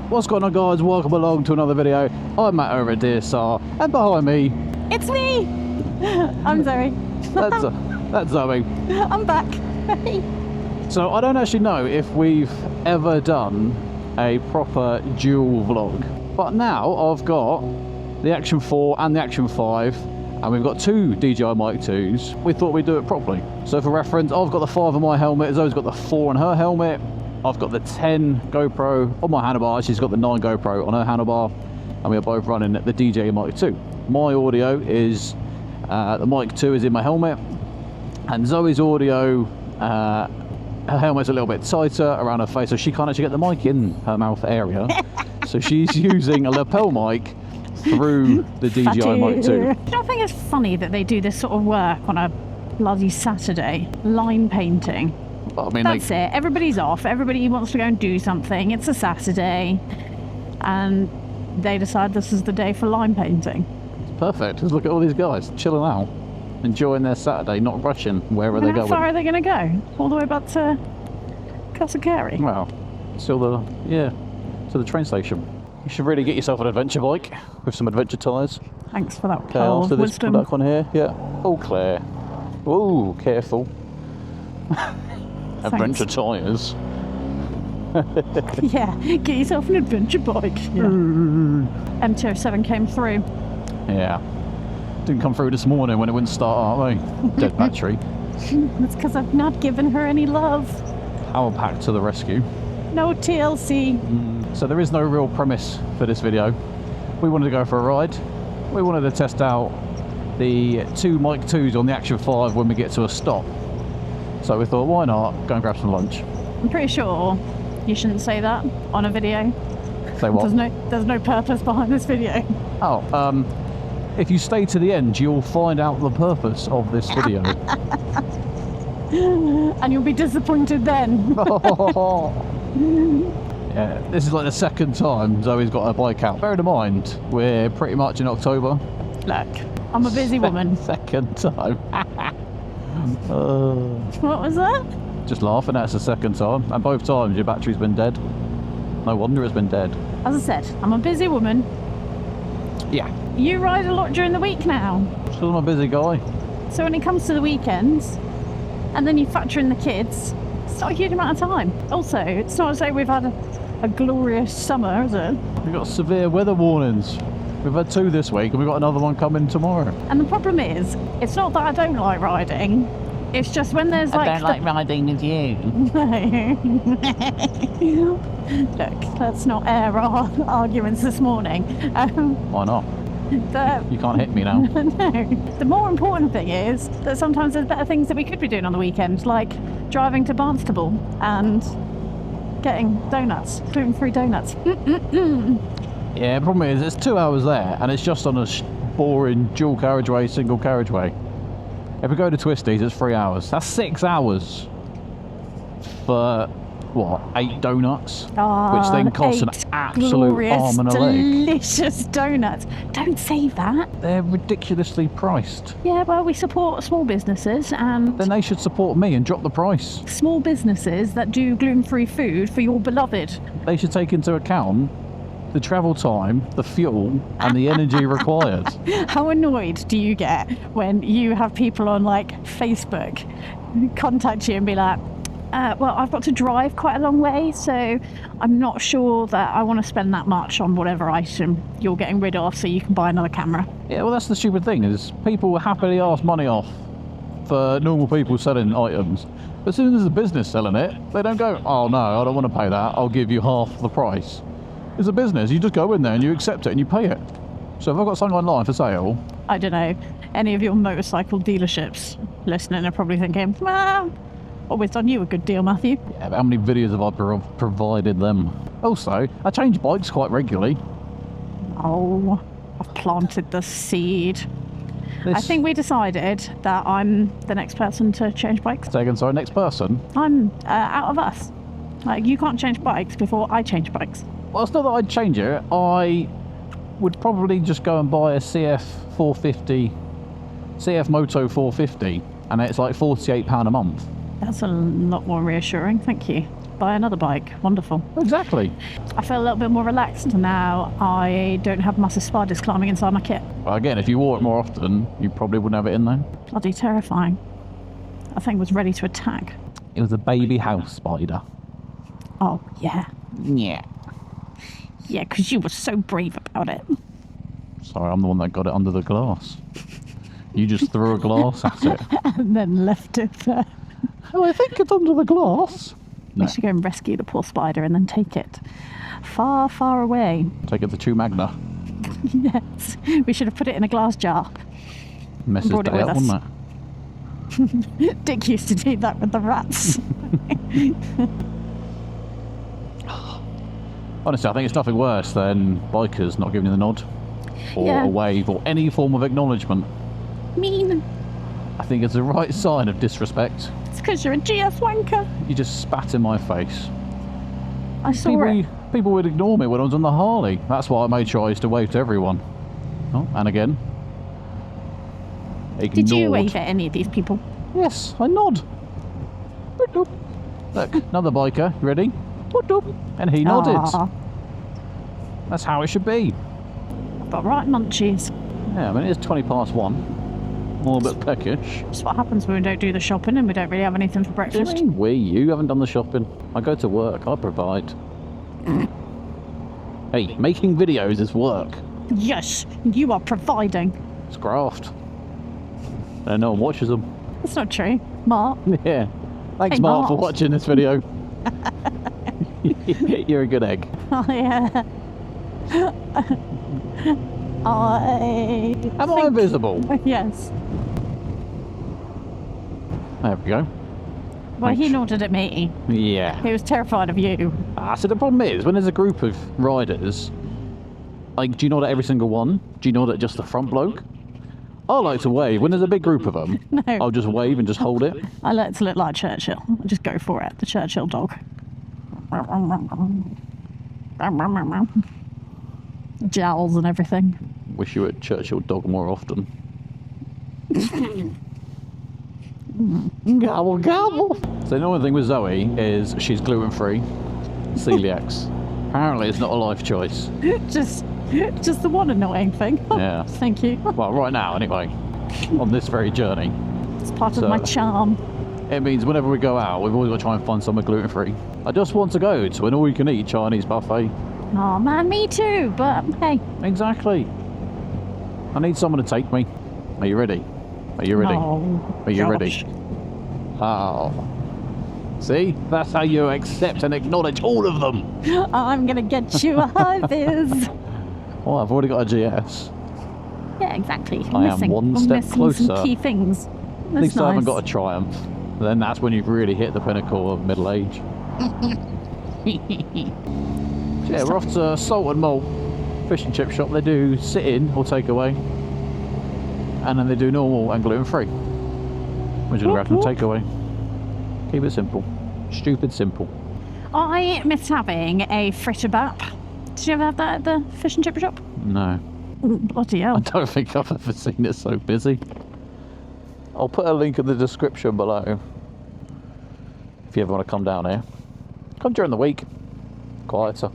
What's going on, guys? Welcome along to another video. I'm Matt over at DSR, and behind me... It's me! I'm Zoe. That's Zoe. I'm back. So I don't actually know if we've ever done a proper dual vlog, but now I've got the Action 4 and the Action 5, and we've got two DJI Mic 2s. We thought we'd do it properly. So for reference, I've got the 5 on my helmet, Zoe's got the 4 on her helmet. I've got the 10 GoPro on my handlebar, she's got the 9 GoPro on her handlebar, and we are both running the DJI Mic 2. My audio is, the Mic 2 is in my helmet, and Zoe's audio, her helmet's a little bit tighter around her face, so she can't actually get the mic in her mouth area. So she's using a lapel mic through the DJI Mic 2. I think it's funny that they do this sort of work on a bloody Saturday. Line painting. I mean, that's it. Everybody's off. Everybody wants to go and do something. It's a Saturday. And they decide this is the day for line painting. It's perfect. Just look at all these guys chilling out, enjoying their Saturday, not rushing wherever they're going. How far are they going to go? All the way back to Castle Well, still to the train station. You should really get yourself an adventure bike with some adventure tyres. Thanks for that. Okay, after this black one here, yeah, all clear. Ooh, careful. Adventure tyres. Yeah, get yourself an adventure bike. Yeah. M207 came through. Yeah. Didn't come through this morning when it wouldn't start, aren't they? Dead battery. That's because I've not given her any love. Power pack to the rescue. No TLC. So there is no real premise for this video. We wanted to go for a ride. We wanted to test out the two Mic 2s on the Action 5 when we get to a stop. So we thought, why not go and grab some lunch? I'm pretty sure you shouldn't say that on a video. Say what? There's no purpose behind this video. Oh, if you stay to the end, you'll find out the purpose of this video. And you'll be disappointed then. Yeah, this is like the second time Zoe's got her bike out. Bear in mind, we're pretty much in October. Look, I'm a busy woman. Second time. What was that? Just laughing, that's the second time. And both times your battery's been dead. No wonder it's been dead. As I said, I'm a busy woman. Yeah. You ride a lot during the week now. Still I'm a busy guy. So when it comes to the weekends, and then you factor in the kids, it's not a huge amount of time. Also, it's not as though we've had a glorious summer, is it? We've got severe weather warnings. We've had 2 this week and we've got another one coming tomorrow. And the problem is, it's not that I don't like riding. It's just when there's like... I don't like riding with you. No. Look, let's not air our arguments this morning. Why not? You can't hit me now. No. The more important thing is that sometimes there's better things that we could be doing on the weekend, like driving to Barnstable and getting donuts, gluten-free donuts. Yeah, the problem is it's 2 hours there and it's just on a boring dual carriageway, single carriageway. If we go to Twisties, it's 3 hours. That's 6 hours for, what, 8 donuts? Which then costs an absolute arm and a leg. Delicious donuts. Don't say that. They're ridiculously priced. Yeah, well, we support small businesses and... Then they should support me and drop the price. Small businesses that do gluten-free food for your beloved. They should take into account the travel time, the fuel, and the energy required. How annoyed do you get when you have people on like Facebook contact you and be like, well, I've got to drive quite a long way, so I'm not sure that I want to spend that much on whatever item you're getting rid of so you can buy another camera. Yeah, well, that's the stupid thing, is people happily ask money off for normal people selling items. But as soon as there's a business selling it, they don't go, oh no, I don't want to pay that, I'll give you half the price. It's a business, you just go in there and you accept it and you pay it. So if I've got something online for sale... I don't know, any of your motorcycle dealerships listening are probably thinking, well, always done you a good deal, Matthew. Yeah, but how many videos have I provided them? Also, I change bikes quite regularly. Oh, I've planted the seed. I think we decided that I'm the next person to change bikes. Say again, sorry, next person? I'm out of us. Like, you can't change bikes before I change bikes. Well, it's not that I'd change it. I would probably just go and buy a CF Moto 450, and it's like £48 a month. That's a lot more reassuring, thank you. buy another bike. Wonderful. Exactly. I feel a little bit more relaxed now. I don't have massive spiders climbing inside my kit. Well, again, if you wore it more often, you probably wouldn't have it in there. Bloody terrifying. That thing was ready to attack. It was a baby house spider. Oh, yeah. Yeah. Yeah, because you were so brave about it. Sorry, I'm the one that got it under the glass. You just threw a glass at it. And then left it there. Oh, I think it's under the glass. No. We should go and rescue the poor spider and then take it far, far away. Take it to Chew Magna. Yes. We should have put it in a glass jar. Messes Brought it day with up, us. wouldn't it? Dick used to do that with the rats. Honestly, I think it's nothing worse than bikers not giving you the nod. Or Yeah. a wave, or any form of acknowledgement. Mean. I think it's the right sign of disrespect. It's because you're a GS wanker. You just spat in my face. I saw it. People would ignore me when I was on the Harley. That's why I made sure I used to wave to everyone. Oh, and again. Ignored. Did you wave at any of these people? Yes, I nod. Boop, boop. Look, another biker. You ready? Boop, boop. And he nodded. Aw, That's how it should be. I've got right munchies. Yeah, I mean, it is 1:20. More a bit peckish. That's what happens when we don't do the shopping and we don't really have anything for What do you breakfast. mean you haven't done the shopping. I go to work, I provide. Hey, making videos is work. Yes, you are providing. It's graft. And no one watches them. That's not true. Mark. Yeah. Thanks, Hey, Mark, for Mark. watching this video. You're a good egg. Oh, yeah. Am I invisible? Yes. There we go. Well, he Thanks. nodded at me. Yeah. He was terrified of you. So the problem is, when there's a group of riders, like, do you nod at every single one? Do you nod at just the front bloke? I like to wave. When there's a big group of them, No. I'll just wave and just hold it. I like to look like Churchill. I just go for it. The Churchill dog. Jowls and everything. Wish you were Churchill dog more often. Gobble, gobble. So the only thing with Zoe is she's gluten-free, celiacs. Apparently it's not a life choice. Just the one annoying thing. Yeah. Thank you. Well, right now anyway, on this very journey. It's part of So- my charm. It means whenever we go out, we've always got to try and find somewhere gluten-free. I just want to go to an all-you-can-eat Chinese buffet. Oh man, me too. But hey, Exactly. I need someone to take me. Are you ready? Are you ready? no. Are you Gosh. ready? Oh. See? That's how you accept and acknowledge all of them. I'm gonna get you a high vis. Well, I've already got a GS. Yeah, exactly. I am one we're step missing closer. Some key things. At That's least nice. I haven't got a Triumph. Then that's when you've really hit the pinnacle of middle age. Yeah, we're off to Salt and Malt fish and chip shop. They do sit-in or takeaway. And then they do normal and gluten-free. Which is a random takeaway. Keep it simple. Stupid simple. I missed having a fritter bap. Did you ever have that at the fish and chip shop? No. Ooh, bloody hell. I don't think I've ever seen it so busy. I'll put a link in the description below. If you ever want to come down here. Come during the week. Quieter.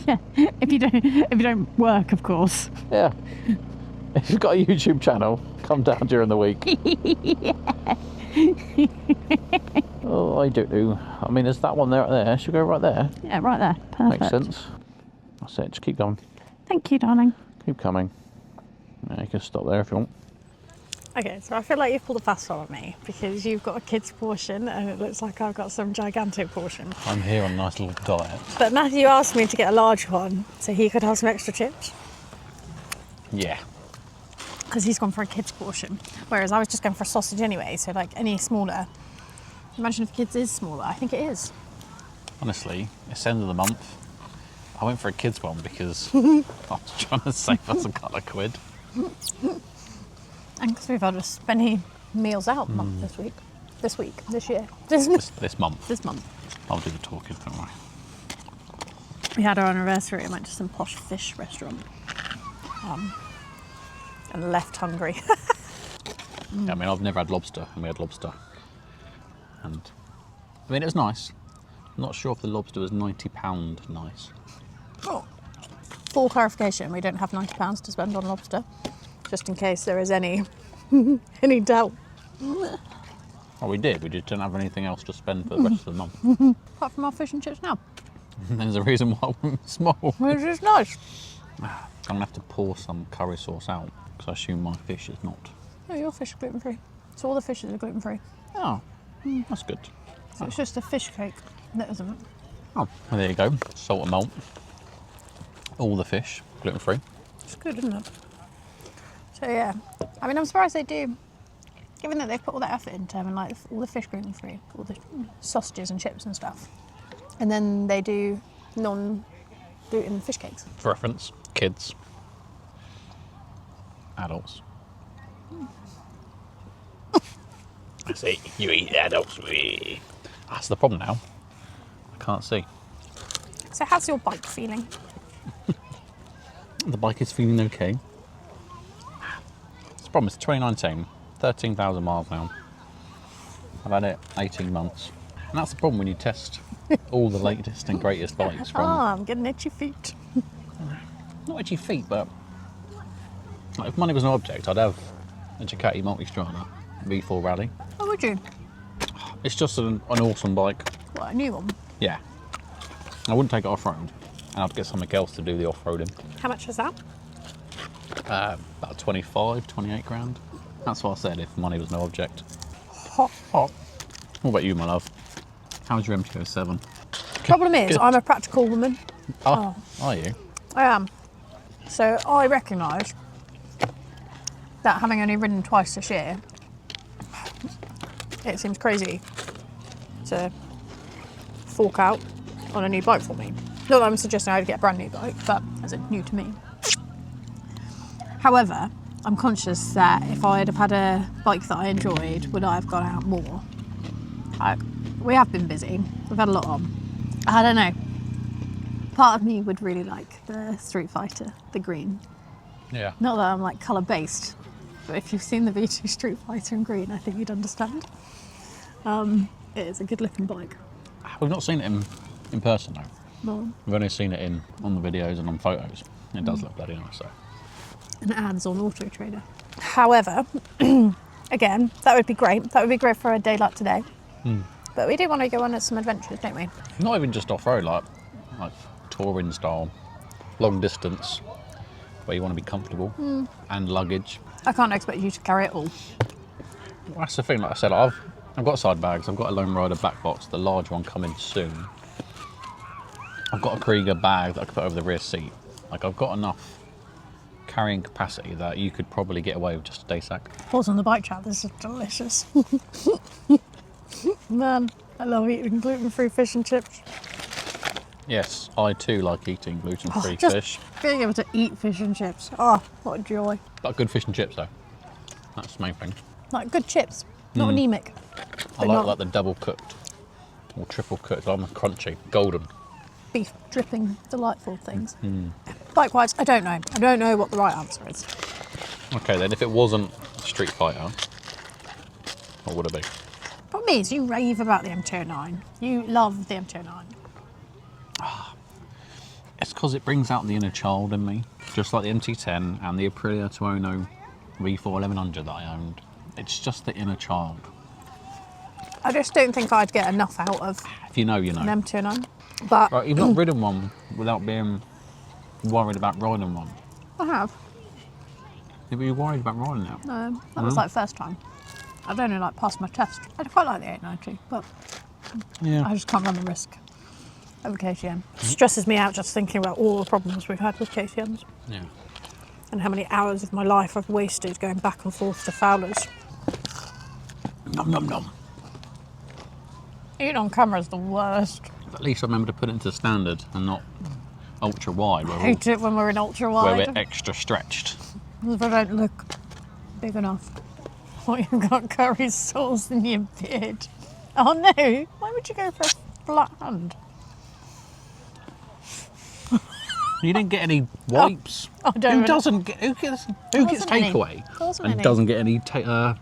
Yeah, if you don't work, of course. Yeah. If you've got a YouTube channel, come down during the week. Oh, I don't know. I mean, there's that one there. Should we go right there? Yeah, right there. Perfect. Makes sense. That's it. Just keep going. Thank you, darling. Keep coming. Yeah, you can stop there if you want. Okay, so I feel like you've pulled a fast one on me because you've got a kid's portion and it looks like I've got some gigantic portion. I'm here on a nice little diet. But Matthew asked me to get a large one so he could have some extra chips Yeah. because he's gone for a kid's portion, whereas I was just going for a sausage anyway, so like any smaller. Imagine if kids is smaller. I think it is. Honestly, it's the end of the month. I went for a kids one because I was trying to save us a couple of quid. And because we've had as many meals out month this year. This month. This month. I'll do the talking, don't worry. We had our anniversary and went to some posh fish restaurant and left hungry. Yeah, I mean, I've never had lobster, and we had lobster. And, I mean, it was nice. I'm not sure if the lobster was £90 nice. Oh. Full clarification, we don't have £90 to spend on lobster, just in case there is any doubt. Oh, we did. We just didn't have anything else to spend for the rest of the month. Apart from our fish and chips now. There's a reason why we're small. Which is nice. I'm going to have to pour some curry sauce out, because I assume my fish is not. No, your fish is gluten-free. So all the fishes are gluten-free. Oh, that's good. So it's just a fish cake that isn't. Oh, well, there you go. Salt and malt. All the fish, gluten-free. It's good, isn't it? So yeah, I mean, I'm surprised they do, given that they've put all that effort into having like all the fish gluten-free, all the sausages and chips and stuff. And then they do non-gluten fish cakes. For reference, kids, adults. I see, you eat adults. That's the problem now. I can't see. So how's your bike feeling? The bike is feeling okay. It's the problem, it's 2019, 13,000 miles now. I've had it 18 months. And that's the problem when you test all the latest and greatest bikes from... Oh, I'm getting itchy feet. Not itchy feet, but... Like, if money was an object, I'd have a Ducati Multistrada V4 Rally. Oh, would you? It's just an awesome bike. What, a new one? Yeah. I wouldn't take it off-road, and I'd get something else to do the off-roading. How much is that? About 25, 28 grand. That's what I said, if money was no object. Hot. What about you, my love? How's your MT-07? Problem is, Good. I'm a practical woman. Oh, are you? I am. So I recognise that having only ridden twice this year, it seems crazy to fork out on a new bike for me. Not that I'm suggesting I'd get a brand new bike, but as in new to me. However, I'm conscious that if I'd have had a bike that I enjoyed, would I have gone out more? We have been busy. We've had a lot on. I don't know. Part of me would really like the Street Fighter, the green. Yeah. Not that I'm like colour based, but if you've seen the V2 Street Fighter in green, I think you'd understand. It is a good looking bike. We've not seen it in person, though. Well, We've only seen it on the videos and on photos. It does look bloody nice, though. and ads on Auto Trader. However, again, that would be great. That would be great for a day like today. But we do want to go on some adventures, don't we? Not even just off-road, like touring style, long distance, where you want to be comfortable, and luggage. I can't expect you to carry it all. Well, that's the thing, like I said, I've got side bags, I've got a Lone Rider back box, the large one coming soon. I've got a Krieger bag that I could put over the rear seat. Like, I've got enough carrying capacity that you could probably get away with just a day sack. Pause on the bike chat, this is delicious. Man, I love eating gluten-free fish and chips. Yes, I too like eating gluten-free Just fish. being able to eat fish and chips. Oh, what a joy. But good fish and chips, though. That's the main thing. Like good chips, not anemic. I like the double cooked or triple cooked. I'm a crunchy, golden. Beef dripping, delightful things. Likewise, I don't know. I don't know what the right answer is. Okay, then if it wasn't Street Fighter, what would it be? Problem is, you rave about the MT-09. You love the MT-09. It's because it brings out the inner child in me, just like the MT-10 and the Aprilia Tuono V4 1100 that I owned. It's just the inner child. I just don't think I'd get enough out of If you know, you know. an MT-09. But Right, you've not ridden one without being worried about riding one. I have. Yeah, but you're worried about riding now. That was like first time. I'd only like passed my test. I quite like the 890, but Yeah. I just can't run the risk of a KTM. It stresses me out just thinking about all the problems we've had with KTMs Yeah. and how many hours of my life I've wasted going back and forth to Fowlers. Nom nom nom. Eating on camera is the worst. At least I remember to put it into standard and not ultra wide, I hate it when we're in ultra where wide. we're extra stretched. If I don't look big enough. Oh, you've got curry sauce in your beard. Oh no, why would you go for a flat hand? You didn't get any wipes. Oh, don't Who even- doesn't get? Who gets wasn't any. takeaway There wasn't and any. doesn't get any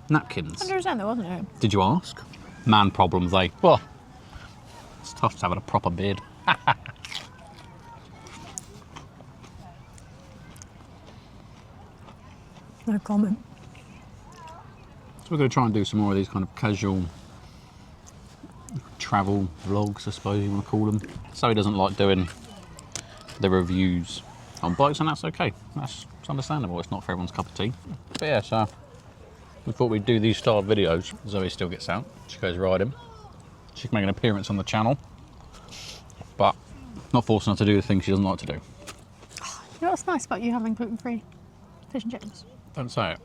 napkins? 100% there wasn't it? Did you ask? Man problems, eh? Well, It's tough to have a proper beard. No comment. So we're going to try and do some more of these kind of casual travel vlogs, I suppose you want to call them. Zoe doesn't like doing the reviews on bikes, and that's okay. It's understandable. It's not for everyone's cup of tea. But yeah, so we thought we'd do these style of videos. Zoe still gets out. She goes riding. She can make an appearance on the channel, but not forcing her to do the things she doesn't like to do. You know what's nice about you having gluten-free fish and chips? Don't say it.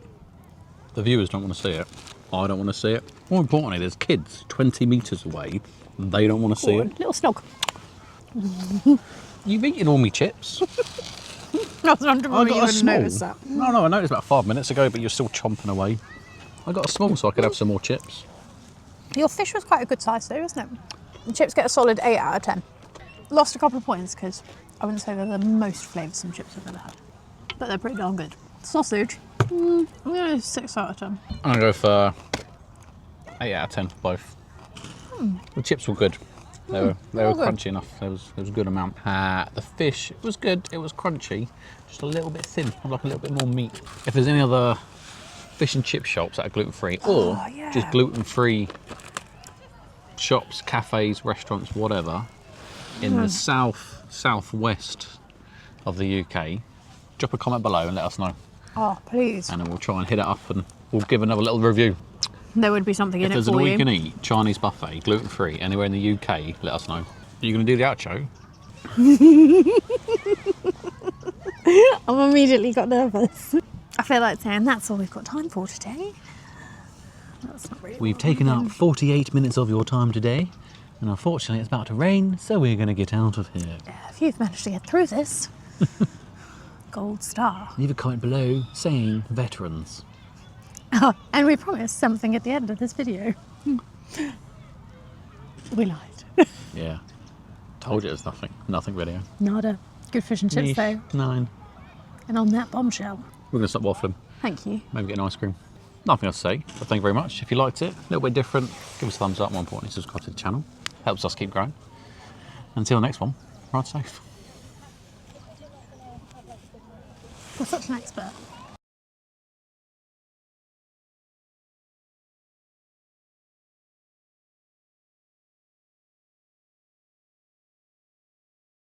The viewers don't want to see it. I don't want to see it. More importantly, there's kids 20 metres away and they don't want to see it. Little snog. You've eaten all my chips. I was wondering whether you would notice that. No, I noticed about 5 minutes ago, but you're still chomping away. I got a small so I could have some more chips. Your fish was quite a good size though, wasn't it? The chips get a solid 8 out of 10. Lost a couple of points because I wouldn't say they're the most flavoursome chips I've ever had. But they're pretty darn good. Sausage, I'm going to 6 out of 10. I'm going to go for 8 out of 10 for both. The chips were good. They were crunchy enough. There was a good amount. The fish was good. It was crunchy, just a little bit thin. I'd like a little bit more meat. If there's any other fish and chip shops that are gluten-free, or just gluten-free shops, cafes, restaurants, whatever, in the southwest of the UK, drop a comment below and let us know. Oh, please. And then we'll try and hit it up and we'll give another little review. There would be something in it for you. If there's an all-you-can-eat Chinese buffet, gluten-free, anywhere in the UK, let us know. Are you going to do the outro? I've immediately got nervous. I feel like saying that's all we've got time for today. That's not really. We've taken up 48 minutes of your time today, and unfortunately it's about to rain, so we're going to get out of here. If you've managed to get through this, gold star. Leave a comment below saying veterans. Oh, and we promised something at the end of this video. We lied. Yeah. Told you it was nothing video. Nada. Good fish and chips though. 9. And on that bombshell. We're going to stop waffling. Thank you. Maybe get an ice cream. Nothing else to say, but thank you very much. If you liked it, a little bit different, give us a thumbs up. More importantly, subscribe to the channel. Helps us keep growing. Until next one, ride safe. You're such an expert.